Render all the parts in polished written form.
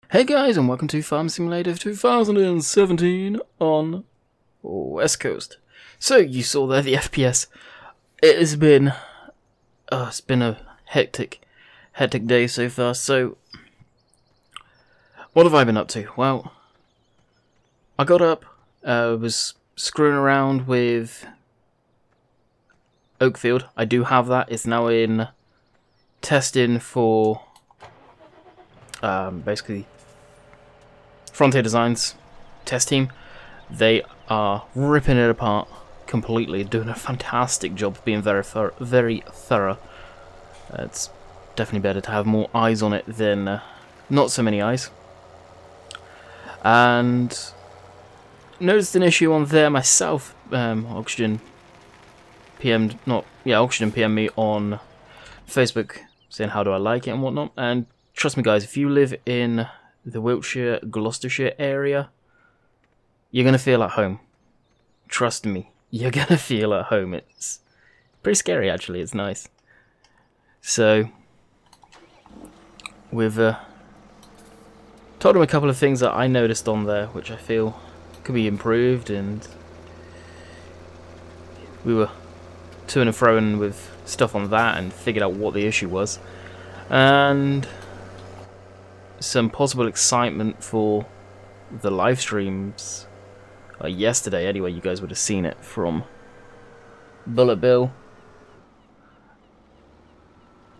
Hey guys, and welcome to Farm Simulator 2017 on West Coast. So you saw there the FPS. It has been, it's been a hectic day so far. So what have I been up to? Well, I got up, was screwing around with Oakfield. I do have that. It's now in testing for basically Frontier Designs test team. They are ripping it apart completely, doing a fantastic job of being very thorough. It's definitely better to have more eyes on it than not so many eyes. And noticed an issue on there myself. Oxygen PM'd me on Facebook saying how do I like it and whatnot. And trust me guys, if you live in the Wiltshire, Gloucestershire area, you're going to feel at home. Trust me, you're going to feel at home. It's pretty scary actually, it's nice. So, we've told him a couple of things that I noticed on there which I feel could be improved, and we were to-ing and fro-ing with stuff on that and figured out what the issue was. And some possible excitement for the live streams yesterday. Anyway, you guys would have seen it from Bullet Bill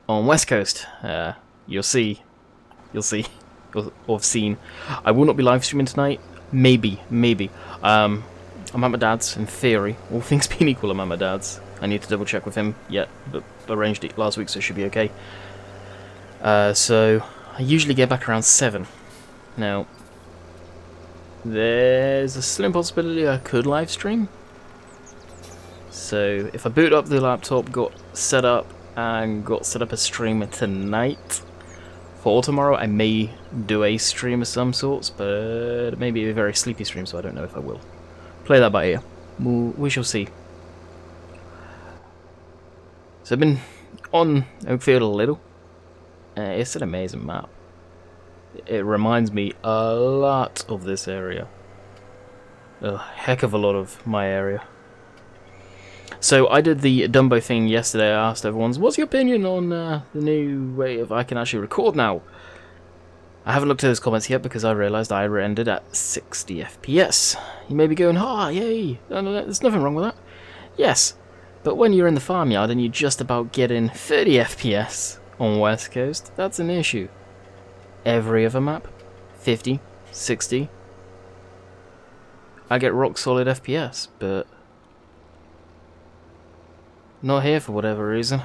on West Coast. You'll see, or have seen. I will not be live streaming tonight. Maybe. I'm at my dad's. In theory, all things being equal, I'm at my dad's. I need to double check with him yet, but arranged it last week, so it should be okay. So I usually get back around 7. Now, there's a slim possibility I could live stream. So if I boot up the laptop, got set up a stream tonight for tomorrow, I may do a stream of some sorts, but it may be a very sleepy stream, so I don't know if I will. Play that by ear. We shall see. So I've been on Oakfield a little. It's an amazing map. It reminds me a lot of this area. A heck of a lot of my area. So I did the Dumbo thing yesterday. I asked everyone, what's your opinion on the new way of I can actually record now? I haven't looked at those comments yet because I realised I rendered at 60 FPS. You may be going, yay, there's nothing wrong with that. Yes, but when you're in the farmyard and you're just about getting 30 FPS on West Coast, that's an issue. Every other map, 50, 60, I get rock solid FPS, but not here for whatever reason.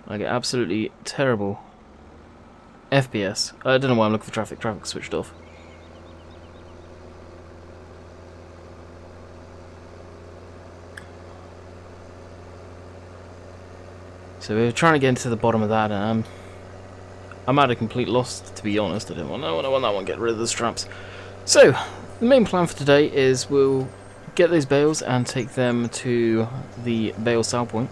I get absolutely terrible FPS. I don't know why I'm looking for traffic. Traffic switched off. So we're trying to get into the bottom of that, and I'm at a complete loss, to be honest. I want that one, get rid of the straps. So, the main plan for today is we'll get those bales and take them to the bale sale point.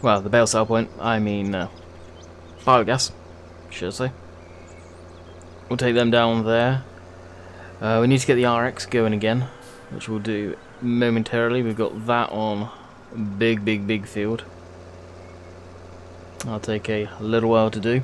Well, the bale sale point, I mean biogas, should I say. We'll take them down there. We need to get the RX going again, which we'll do momentarily. We've got that on big field. That'll take a little while to do.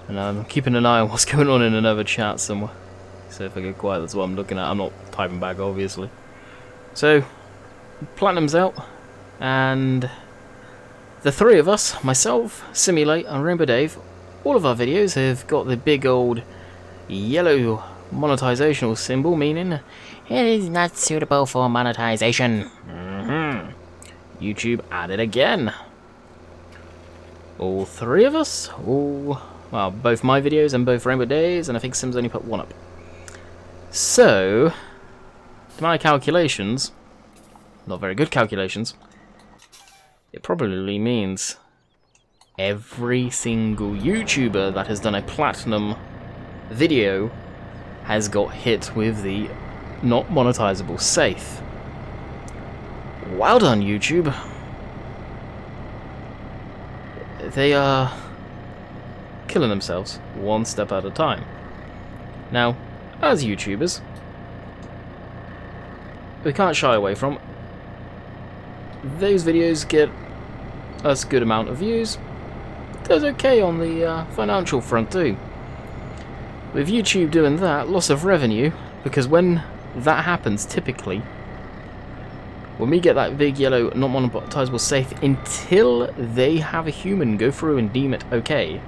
And I'm keeping an eye on what's going on in another chat somewhere. So if I get quiet, that's what I'm looking at. I'm not typing back, obviously. So, Platinum's out, and the three of us, myself, Simulate, and Rainbow Dave, all of our videos have got the big old yellow monetizational symbol, meaning it is not suitable for monetization. YouTube at it again. All three of us, well, both my videos and both Rainbow Dave's, and I think Sim's only put one up. So, to my calculations, not very good calculations, it probably means every single YouTuber that has done a platinum video has got hit with the not monetizable safe. Well done, YouTube. They are killing themselves one step at a time. Now, as YouTubers, we can't shy away from those videos get us a good amount of views. Does okay on the financial front too. With YouTube doing that, loss of revenue, because when that happens, typically, when we get that big yellow not monetizable safe, until they have a human go through and deem it okay,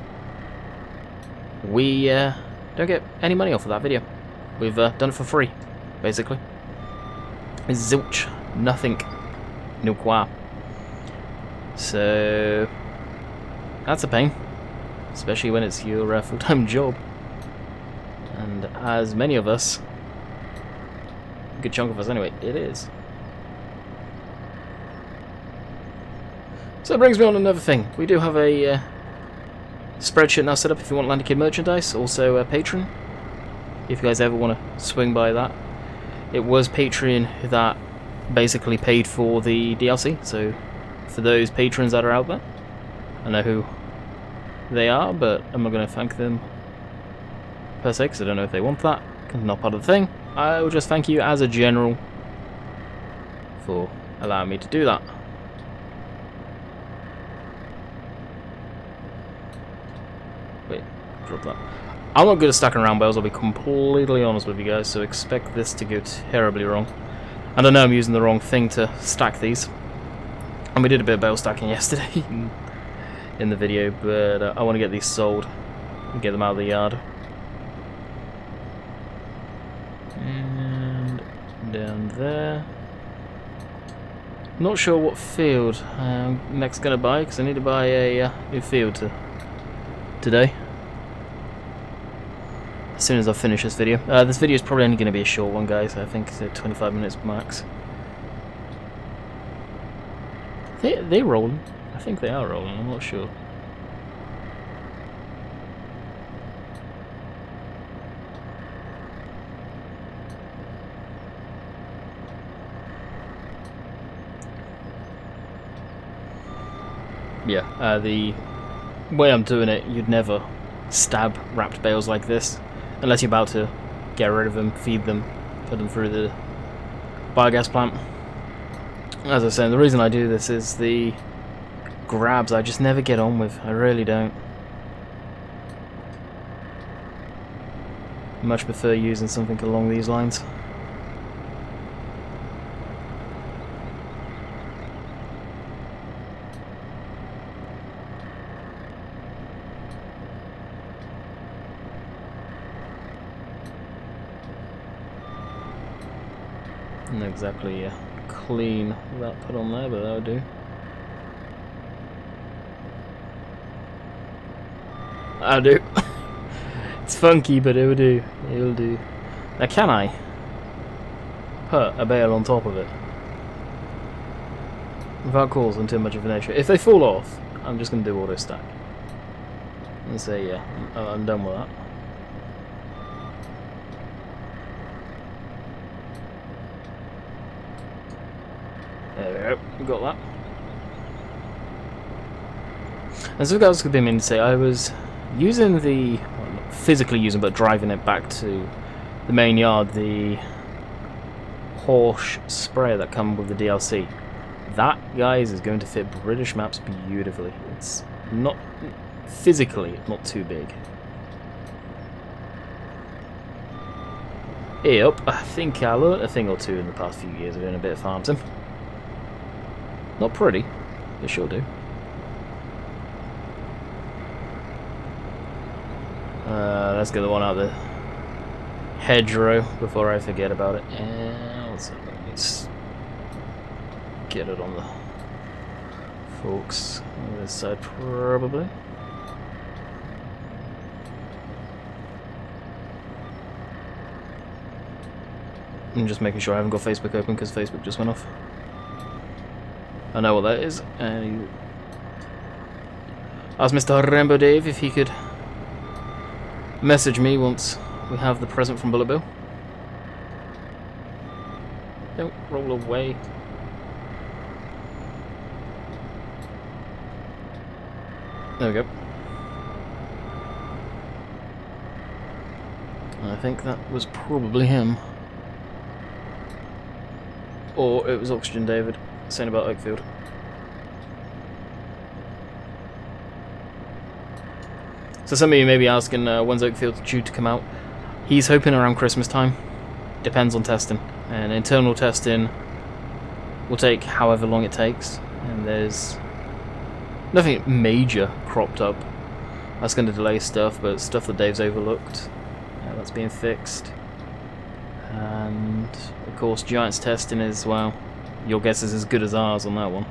we don't get any money off of that video. We've done it for free, basically. Zilch. Nothing. No qua. So that's a pain, especially when it's your full-time job. And as many of us, a good chunk of us anyway, it is. So that brings me on to another thing. We do have a spreadsheet now set up if you want Landy Kid merchandise, also a Patreon, if you guys ever want to swing by that. It was Patreon that basically paid for the DLC, so for those patrons that are out there, I know who they are, but I'm not going to thank them per se, because I don't know if they want that, because not part of the thing. I will just thank you as a general for allowing me to do that. Wait, drop that. I'm not good at stacking around bales, I'll be completely honest with you guys, so expect this to go terribly wrong. And I know I'm using the wrong thing to stack these. And we did a bit of bale stacking yesterday in the video, but I want to get these sold and get them out of the yard. And down there. Not sure what field I'm next going to buy, because I need to buy a new field today. As soon as I finish this video. This video is probably only going to be a short one, guys. I think it's 25 minutes max. They're rolling. I think they are rolling. I'm not sure. Yeah, the way I'm doing it, you'd never stab wrapped bales like this unless you're about to get rid of them, feed them, put them through the biogas plant. As I was saying, the reason I do this is the grabs I just never get on with. I really don't. I much prefer using something along these lines. Not exactly clean that put on there, but that'll do. That'll do. It's funky, but it'll do. It'll do. Now, can I put a bale on top of it without causing too much of an issue? If they fall off, I'm just going to do auto stack and say, yeah, I'm done with that. There we go, we got that. And so guys could be meaning to say, I was using the, well, not physically using, but driving it back to the main yard, the Horse sprayer that come with the DLC. That, guys, is going to fit British maps beautifully. It's not, physically, not too big. Yep, I think I learned a thing or two in the past few years of doing a bit of farm sim. Not pretty, they sure do. Let's get the one out of the hedgerow before I forget about it. And let's get it on the forks on this side, probably. I'm just making sure I haven't got Facebook open because Facebook just went off. I know what that is. Ask Mr. Rambo Dave if he could message me once we have the present from Bullet Bill. Don't roll away. There we go. I think that was probably him. Or it was Oxygen David saying about Oakfield. So some of you may be asking when's Oakfield due to come out. He's hoping around Christmas time. Depends on testing. And internal testing will take however long it takes. And there's nothing major cropped up. That's going to delay stuff, but stuff that Dave's overlooked, that's being fixed. And of course Giants testing as well. Your guess is as good as ours on that one.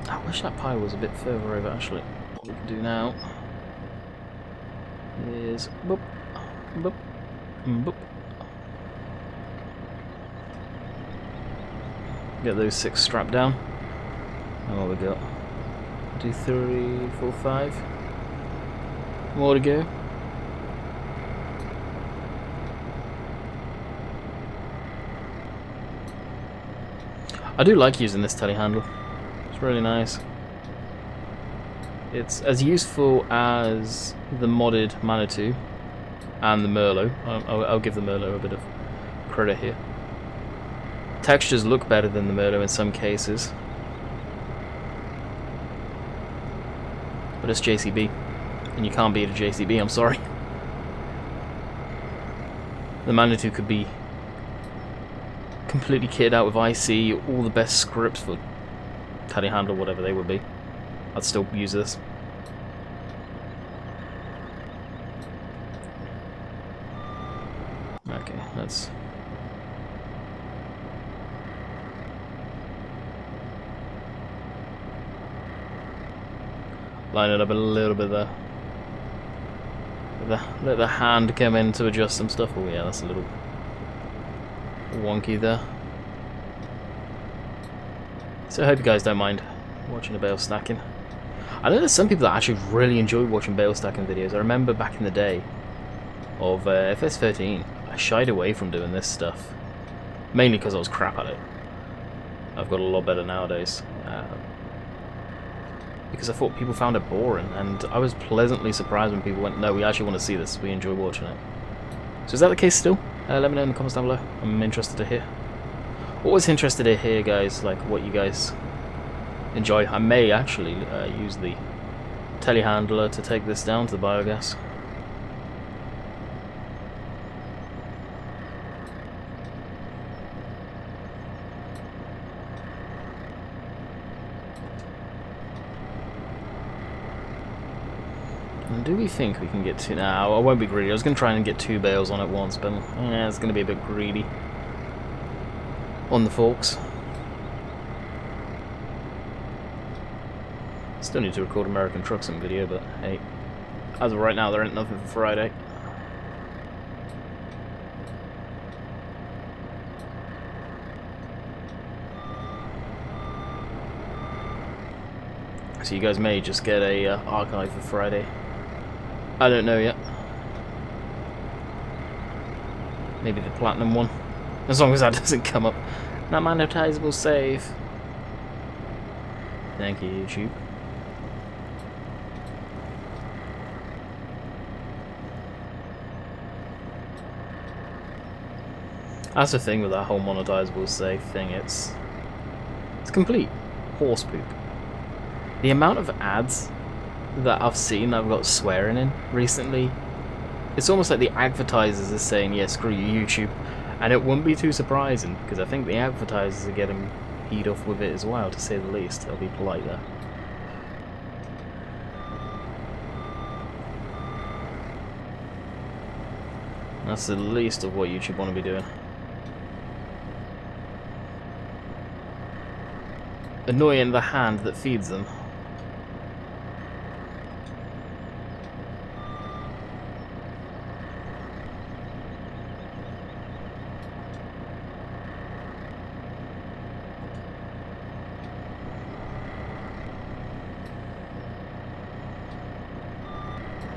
I wish that pie was a bit further over actually. What we can do now is boop, boop, boop. Get those 6 strapped down. And what we got? 2, 3, 4, 5. More to go. I do like using this telehandler. It's really nice. It's as useful as the modded Manitou and the Merlot. I'll give the Merlot a bit of credit here. Textures look better than the Merlot in some cases. But it's JCB. And you can't beat a JCB, I'm sorry. The Manitou could be completely kitted out with IC, all the best scripts for telehandler, whatever they would be. I'd still use this. Okay, let's... line it up a little bit there. Let the hand come in to adjust some stuff. Oh yeah, that's a little wonky there. So I hope you guys don't mind watching the bale stacking. I know there's some people that actually really enjoy watching bale stacking videos. I remember back in the day of FS13, I shied away from doing this stuff. Mainly because I was crap at it. I've got a lot better nowadays. Because I thought people found it boring, and I was pleasantly surprised when people went, no, we actually want to see this, we enjoy watching it. So is that the case still? Let me know in the comments down below. I'm interested to hear. Always interested to hear, guys, like what you guys enjoy. I may actually use the telehandler to take this down to the biogas. And do we think we can get two? Now, I won't be greedy. I was going to try and get 2 bales on at once, but it's going to be a bit greedy on the forks. Still need to record American Truck Sim video, but hey, as of right now, there ain't nothing for Friday. So you guys may just get a archive for Friday. I don't know yet. Maybe the platinum one. As long as that doesn't come up. Not monetizable save. Thank you, YouTube. That's the thing with that whole monetizable save thing. It's complete horse poop. The amount of ads that I've seen that I've got swearing in recently, it's almost like the advertisers are saying, yeah, screw you, YouTube. And it wouldn't be too surprising, because I think the advertisers are getting peed off with it as well, to say the least. I'll be polite there. That's the least of what YouTube want to be doing. Annoying the hand that feeds them.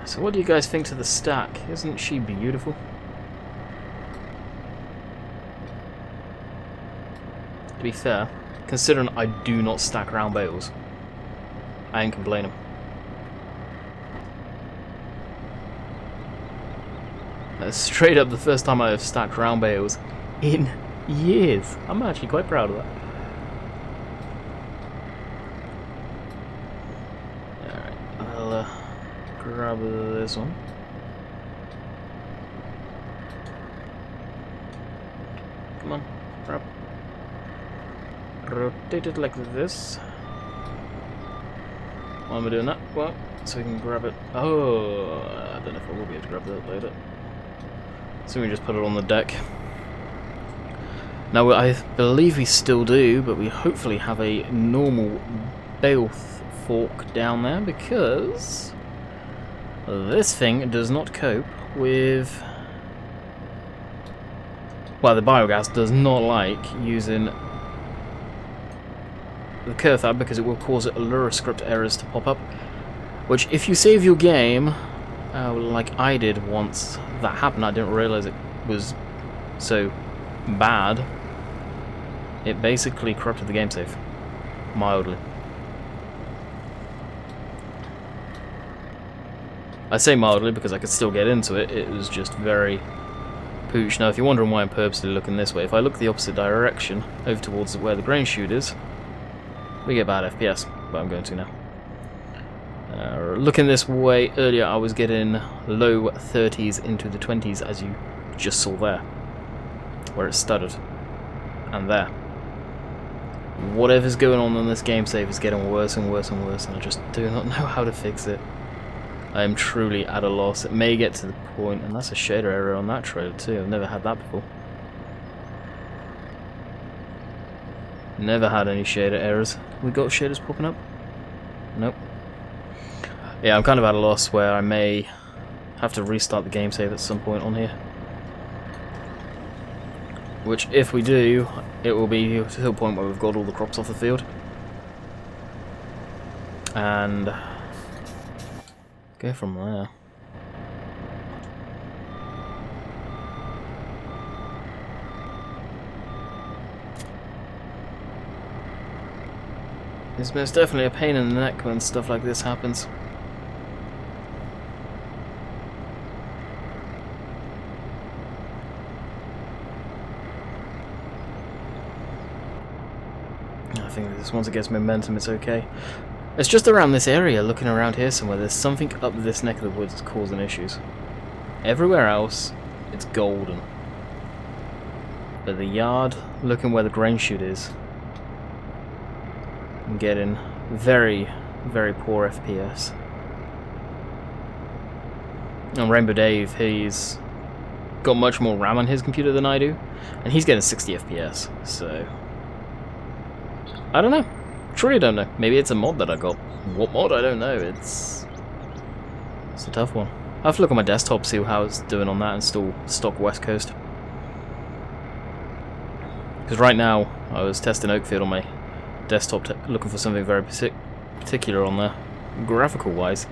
So what do you guys think to the stack? Isn't she beautiful? To be fair, considering I do not stack round bales, I ain't complaining. That's straight up the first time I have stacked round bales in years. I'm actually quite proud of that. Alright, I'll grab this one. Come on, grab. Rotate it like this. Why am I doing that? Well, so we can grab it. Oh, I don't know if I will be able to grab that later. So we just put it on the deck. Now I believe we still do, but we hopefully have a normal bale fork down there because this thing does not cope with. Well, the biogas does not like using the curve tab because it will cause Allura script errors to pop up. Which, if you save your game, like I did once that happened, I didn't realize it was so bad. It basically corrupted the game save mildly. I say mildly because I could still get into it. It was just very pooch. Now, if you're wondering why I'm purposely looking this way, if I look the opposite direction over towards where the grain chute is, we get bad FPS. But I'm going to now. Looking this way, earlier I was getting low 30s into the 20s, as you just saw there, where it stuttered, and there. Whatever's going on in this game save is getting worse and worse and worse, and I just do not know how to fix it. I am truly at a loss. It may get to the point, and that's a shader error on that trailer too. I've never had that before. Never had any shader errors. We got shaders popping up? Nope. Yeah, I'm kind of at a loss where I may have to restart the game save at some point on here. Which, if we do, it will be to a point where we've got all the crops off the field. And go from there. It's most definitely a pain in the neck when stuff like this happens. I think this once it gets momentum, it's okay. It's just around this area, looking around here somewhere, there's something up this neck of the woods that's causing issues. Everywhere else, it's golden. But the yard, looking where the grain chute is, I'm getting very, very poor FPS. And Rainbow Dave, he's got much more RAM on his computer than I do, and he's getting 60 FPS, so I don't know. Truly don't know. Maybe it's a mod that I got. What mod? I don't know. It's a tough one. I have to look on my desktop, see how it's doing on that, and still stock West Coast. Because right now, I was testing Oakfield on my desktop, looking for something very particular on there, graphical wise,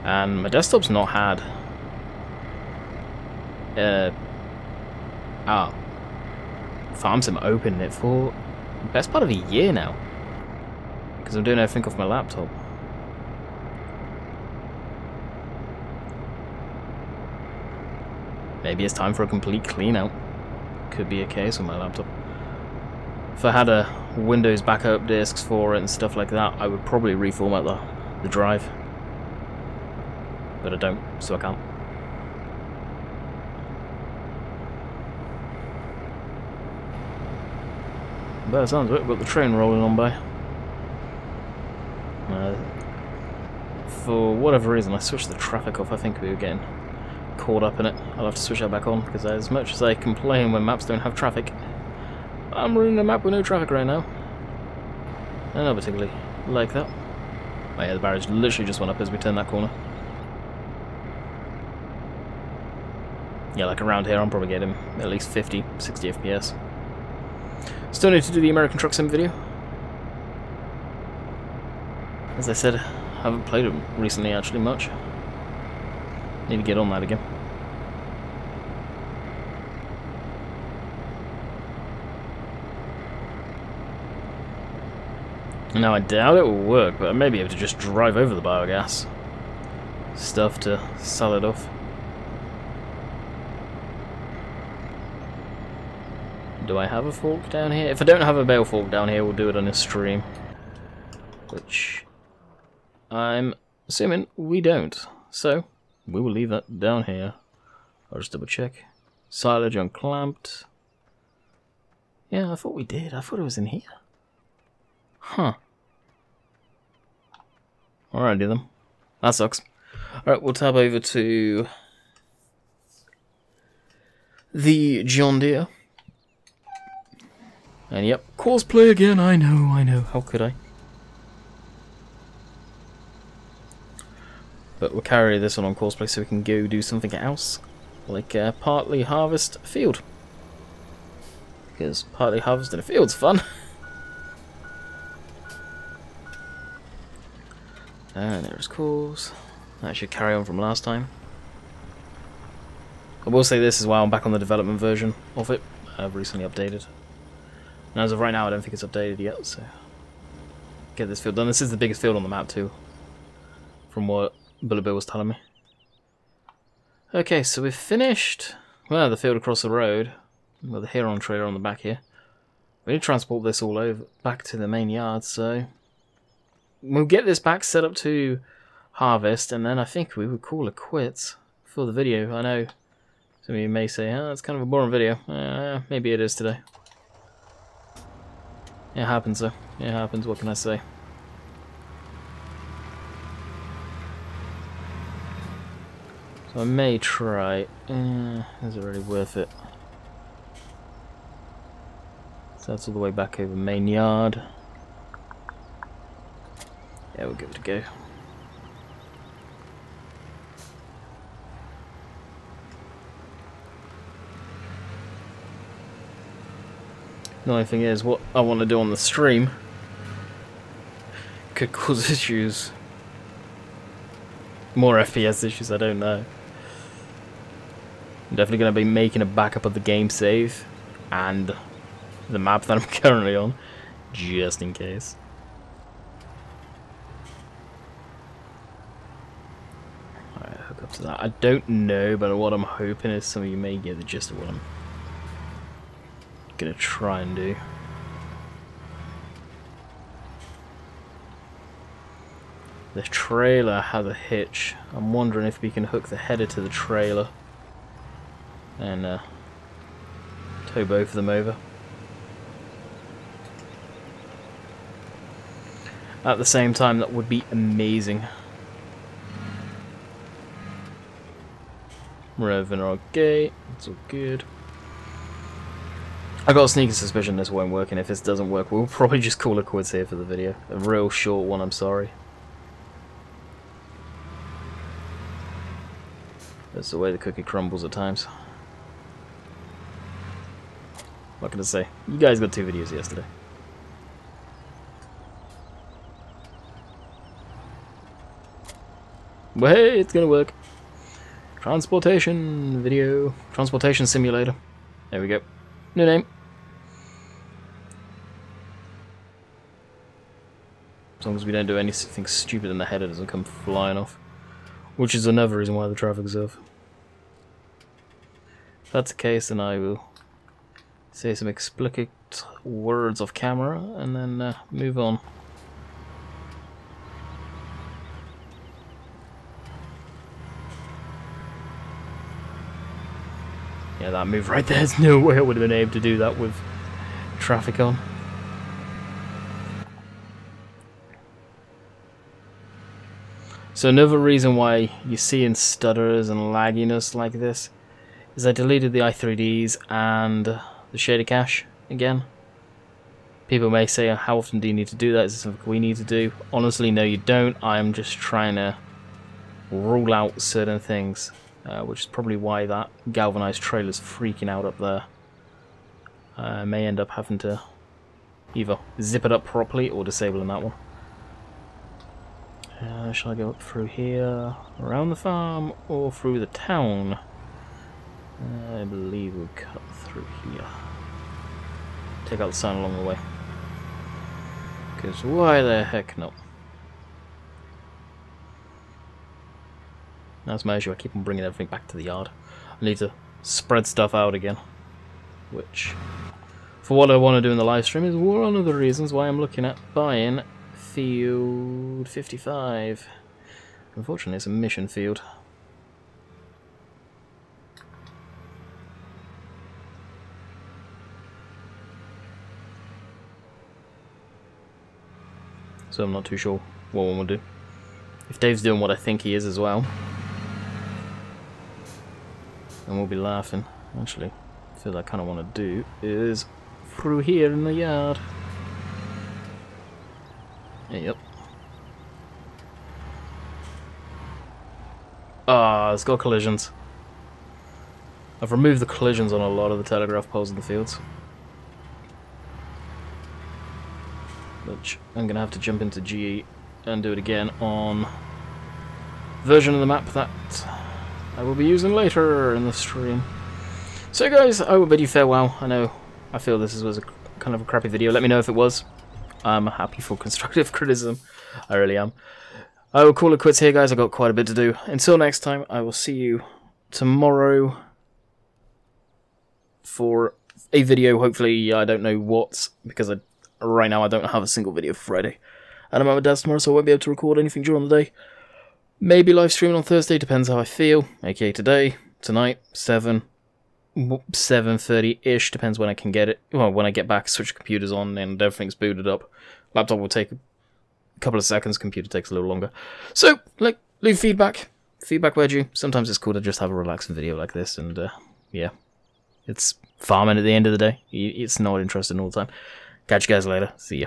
and my desktop's not had farm sim open in it for the best part of a year now, because I'm doing everything off my laptop. Maybe it's time for a complete clean out. Could be a case with my laptop. If I had a Windows backup disks for it and stuff like that, I would probably reformat the drive. But I don't, so I can't. By the sounds of it, we've got the train rolling on by. For whatever reason, I switched the traffic off. I think we were getting caught up in it. I'll have to switch that back on, because as much as I complain when maps don't have traffic, I'm running a map with no traffic right now. I don't particularly like that. Oh yeah, the barrage literally just went up as we turned that corner. Yeah, like around here I'm probably getting at least 50, 60 FPS. Still need to do the American Truck Sim video. As I said, I haven't played it recently actually much. Need to get on that again. Now I doubt it will work, but I may be able to just drive over the biogas stuff to sell it off. Do I have a fork down here? If I don't have a bale fork down here, we'll do it on a stream. Which I'm assuming we don't. So we will leave that down here. I'll just double check. Silage unclamped. Yeah, I thought we did. I thought it was in here. Huh. Alrighty then. That sucks. Alright, we'll tab over to the John Deere. And yep, cosplay again, I know, how could I? But we'll carry this one on cosplay so we can go do something else. Like partly harvest a field. Because partly harvesting a field's fun. And there's course. That should carry on from last time. I will say this as well, I'm back on the development version of it. I've recently updated. And as of right now, I don't think it's updated yet, so get this field done. This is the biggest field on the map too, from what Bullet Bill was telling me. Okay, so we've finished, well, the field across the road, with the Heron trailer on the back here. We need to transport this all over, back to the main yard, so we'll get this back set up to harvest, and then I think we would call it quits for the video. I know some of you may say, oh, it's kind of a boring video. Maybe it is today. It happens though. It happens, what can I say? So I may try. Is it really worth it? So that's all the way back over main yard. Yeah, we're good to go. The only thing is, what I want to do on the stream could cause issues. More FPS issues, I don't know. I'm definitely going to be making a backup of the game save and the map that I'm currently on, just in case. Alright, hook up to that. I don't know, but what I'm hoping is some of you may get the gist of what I'm gonna try and do. The trailer has a hitch. I'm wondering if we can hook the header to the trailer and tow both of them over. At the same time, that would be amazing. Revving our gate, it's all good. I got a sneaky suspicion this won't work, and if this doesn't work, we'll probably just call it quits here for the video. A real short one, I'm sorry. That's the way the cookie crumbles at times. What can I say? You guys got 2 videos yesterday. Well, hey, it's gonna work. Transportation video. Transportation simulator. There we go. New name. As long as we don't do anything stupid and the header doesn't come flying off. Which is another reason why the traffic's off. If that's the case, then I will say some explicit words off camera and then move on. Yeah, that move right there, there's no way I would have been able to do that with traffic on. So another reason why you're seeing stutters and lagginess like this is I deleted the i3Ds and the shader cache again. People may say, how often do you need to do that? Is this something we need to do? Honestly, no you don't. I'm just trying to rule out certain things, which is probably why that galvanized trailer's freaking out up there. I may end up having to either zip it up properly or disabling that one. Shall I go up through here, around the farm, or through the town? I believe we'll cut through here. Take out the sign along the way. Because why the heck not? That's my issue, I keep on bringing everything back to the yard. I need to spread stuff out again. Which, for what I want to do in the live stream, is one of the reasons why I'm looking at buying Field 55. Unfortunately, it's a mission field. So I'm not too sure what one will do. If Dave's doing what I think he is as well, then we'll be laughing. Actually, the field I kind of want to do is through here in the yard. Yep. Ah, it's got collisions. I've removed the collisions on a lot of the telegraph poles in the fields, which I'm going to have to jump into GE and do it again on version of the map that I will be using later in the stream. So guys, I will bid you farewell. I feel this was a kind of a crappy video. Let me know if it was. I'm happy for constructive criticism. I really am. I will call it quits here, guys. I've got quite a bit to do. Until next time, I will see you tomorrow for a video. Hopefully, I don't know what, because right now I don't have a single video for Friday. And I'm at my dad's tomorrow, so I won't be able to record anything during the day. Maybe live streaming on Thursday, depends how I feel. AKA today, tonight, 7:30-ish, depends when I can get it. Well, when I get back, switch computers on and everything's booted up. Laptop will take a couple of seconds, computer takes a little longer. So, leave feedback. Feedback where due. Sometimes it's cool to just have a relaxing video like this, and yeah. It's farming at the end of the day. It's not interesting all the time. Catch you guys later. See ya.